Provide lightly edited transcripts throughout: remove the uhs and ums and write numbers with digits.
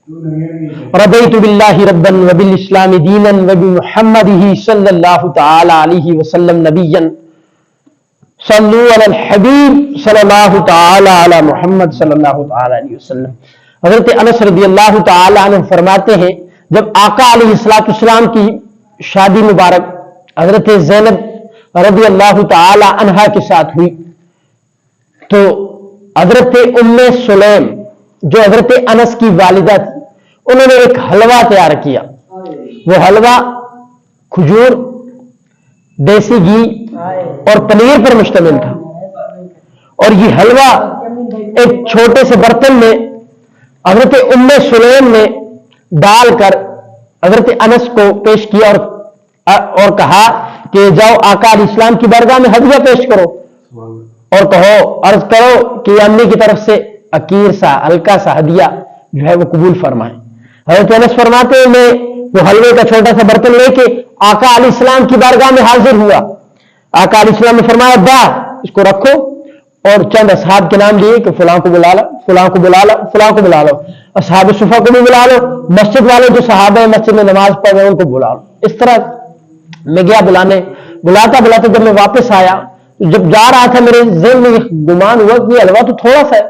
رضیت باللہ ربا وبالاسلام دینا وبمحمد صلی اللہ تعالی علیہ وسلم نبیا صلو علی الحبیب صلی اللہ تعالی علی محمد صلی اللہ تعالی علیہ وسلم۔ حضرت انس رضی اللہ تعالی عنہ فرماتے ہیں جب آقا علیہ السلام کی شادی مبارک حضرت زینب رضی اللہ تعالی عنہا کے ساتھ ہوئی تو حضرت ام سلیم جو حضرت انس کی والدہ تھی انہوں نے ایک حلوہ تیار کیا۔ وہ حلوہ کھجور، دیسی گھی اور پنیر پر مشتمل تھا، اور یہ حلوہ ایک چھوٹے سے برتن میں حضرت ام سلیم نے ڈال کر حضرت انس کو پیش کیا اور کہا کہ جاؤ آقا علیہ السلام کی بارگاہ میں ہدیہ پیش کرو اور کہو، عرض کرو کہ امی کی طرف سے عقیر سا ہلکا سا ہدیہ جو ہے وہ قبول فرمائیں۔ حضرت انس فرماتے ہیں میں وہ حلوے کا چھوٹا سا برتن لے کے آقا علیہ السلام کی بارگاہ میں حاضر ہوا۔ آقا علیہ السلام نے فرمایا دا اس کو رکھو، اور چند اصحاب کے نام لیے کہ فلاں کو بلا لو، فلاں کو بلا لو، فلاں کو بلا لو، اصحاب صفہ کو بھی بلا لو، مسجد والے جو صحابہ مسجد میں نماز پڑھ رہے ہیں ان کو بلا لو۔ اس طرح میں گیا بلانے، بلاتا بلاتا جب میں واپس آیا، جب جا رہا تھا میرے ذہن میں یہ گمان ہوا کہ یہ حلوہ تو تھوڑا سا ہے،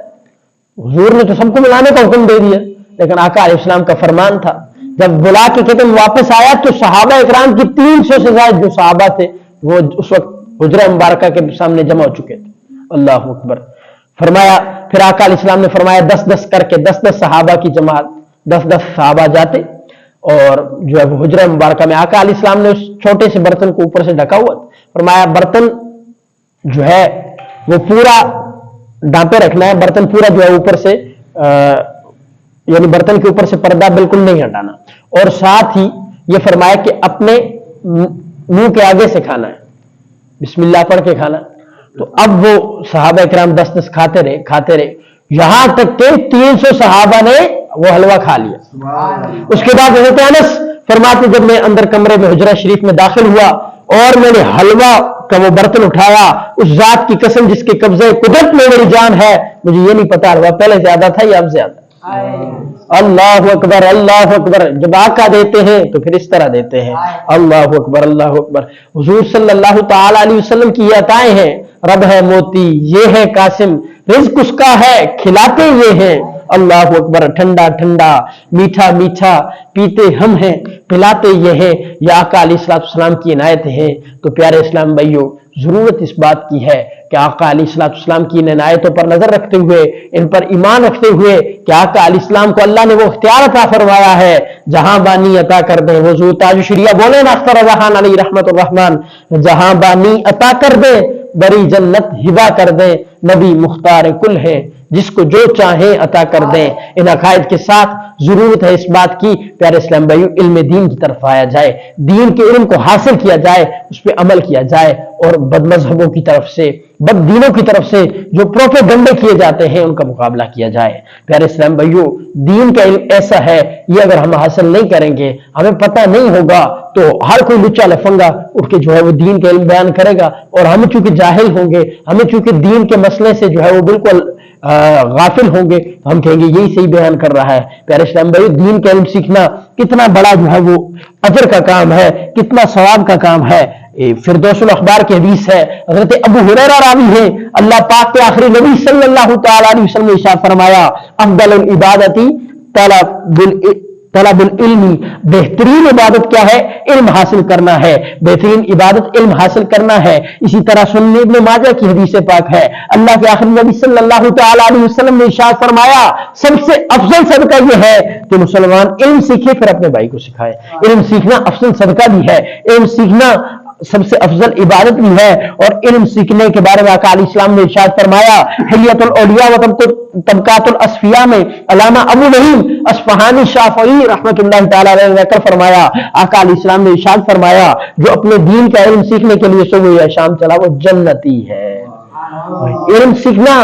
حضور نے تو سب کو ملانے کا حکم دے دیا، لیکن آقا علیہ السلام کا فرمان تھا۔ جب بلا کے کہتے میں واپس آیا تو صحابہ اکرام کی 300 سے زائد جو صحابہ تھے وہ اس وقت حجرہ مبارکہ کے سامنے جمع ہو چکے تھے۔ اللہ اکبر۔ فرمایا پھر آقا علیہ السلام نے فرمایا 10-10 کر کے 10-10 صحابہ کی جماعت، 10-10 صحابہ جاتے اور جو ہے وہ حجرہ مبارکہ میں آقا علیہ السلام نے اس چھوٹے سے برتن کو اوپر سے ڈھکا ہوا، فرمایا برتن جو ہے وہ پورا ڈانپے رکھنا ہے، برتن پورا جو ہے اوپر سے یعنی برتن کے اوپر سے پردہ بالکل نہیں ہٹانا، اور ساتھ ہی یہ فرمایا کہ اپنے منہ کے آگے سے کھانا ہے، بسم اللہ پڑھ کے کھانا۔ تو اب وہ صحابہ کرام 10-10 کھاتے رہے یہاں تک کہ 300 صحابہ نے وہ حلوہ کھا لیا۔ اس کے بعد حضرت انس فرماتے جب میں اندر کمرے میں حجرہ شریف میں داخل ہوا اور میں نے حلوہ کا وہ برتن اٹھایا، اس ذات کی قسم جس کے قبضے قدرت میں میری جان ہے، مجھے یہ نہیں پتا حلوہ پہلے زیادہ تھا یا اب زیادہ۔ اللہ اکبر اللہ اکبر۔ جب آقا دیتے ہیں تو پھر اس طرح دیتے ہیں۔ اللہ اکبر اللہ اکبر۔ حضور صلی اللہ تعالی علیہ وسلم کی یہ عطائیں ہیں، رب ہے موتی، یہ ہے قاسم، رزق اس کا ہے، کھلاتے یہ ہیں۔ اللہ اکبر۔ ٹھنڈا ٹھنڈا، میٹھا میٹھا پیتے ہم ہیں، پلاتے یہ ہیں۔ یہ آقا علیہ السلام کی عنایتیں ہیں۔ تو پیارے اسلام بھائیوں، ضرورت اس بات کی ہے کہ آقا علیہ السلام کی ان عنایتوں پر نظر رکھتے ہوئے، ان پر ایمان رکھتے ہوئے کہ آقا علیہ السلام کو اللہ نے وہ اختیار عطا فرمایا ہے جہاں بانی عطا کر دیں۔ حضور تاج الشریعہ بولے نا اختر رحان علی رحمت الرحمن، جہاں بانی عطا کر دیں بری جنت ہبا کر دیں، نبی مختار کل ہے جس کو جو چاہیں عطا کر دیں۔ ان عقائد کے ساتھ ضرورت ہے اس بات کی پیارے اسلام بھائیو علم دین کی طرف آیا جائے، دین کے علم کو حاصل کیا جائے، اس پہ عمل کیا جائے، اور بد مذہبوں کی طرف سے، بد دینوں کی طرف سے جو پروپیگنڈے کیے جاتے ہیں ان کا مقابلہ کیا جائے۔ پیارے اسلام بھائیو دین کا علم ایسا ہے، یہ اگر ہم حاصل نہیں کریں گے، ہمیں پتہ نہیں ہوگا، تو ہر کوئی لچا لفنگا اٹھ کے جو ہے وہ دین کا علم بیان کرے گا، اور ہم چونکہ جاہل ہوں گے، ہمیں چونکہ دین کے مسئلے سے جو ہے وہ بالکل غافل ہوں گے، ہم کہیں گے یہی صحیح بیان کر رہا ہے۔ پیارے اسلام بھائی دین کا علم سیکھنا کتنا بڑا جو ہے وہ اجر کا کام ہے، کتنا ثواب کا کام ہے۔ فردوس الاخبار کی حدیث ہے، حضرت ابو ہریرہ راوی ہیں، اللہ پاک کے آخری نبی صلی اللہ تعالی علیہ وسلم نے ارشاد فرمایا افضل العبادت طلب العلم، بہترین عبادت کیا ہے؟ علم حاصل کرنا ہے، بہترین عبادت علم حاصل کرنا ہے۔ اسی طرح سنن ابن ماجہ کی حدیث پاک ہے، اللہ کے آخری نبی صلی اللہ تعالی علیہ وسلم نے ارشاد فرمایا سب سے افضل صدقہ یہ ہے کہ مسلمان علم سیکھے پھر اپنے بھائی کو سکھائے۔ علم سیکھنا افضل صدقہ بھی ہے، علم سیکھنا سب سے افضل عبادت بھی ہے، اور علم سیکھنے کے بارے میں آقا علیہ السلام نے ارشاد فرمایا حلیۃ الاولیاء و طبقات الاصفیاء میں علامہ ابو نعیم اصفہانی شافعی رحمۃ اللہ تعالی علیہ نے نقل فرمایا، آقا علیہ السلام نے ارشاد فرمایا جو اپنے دین کا علم سیکھنے کے لیے صبح یا شام چلا وہ جنتی ہے۔ علم سیکھنا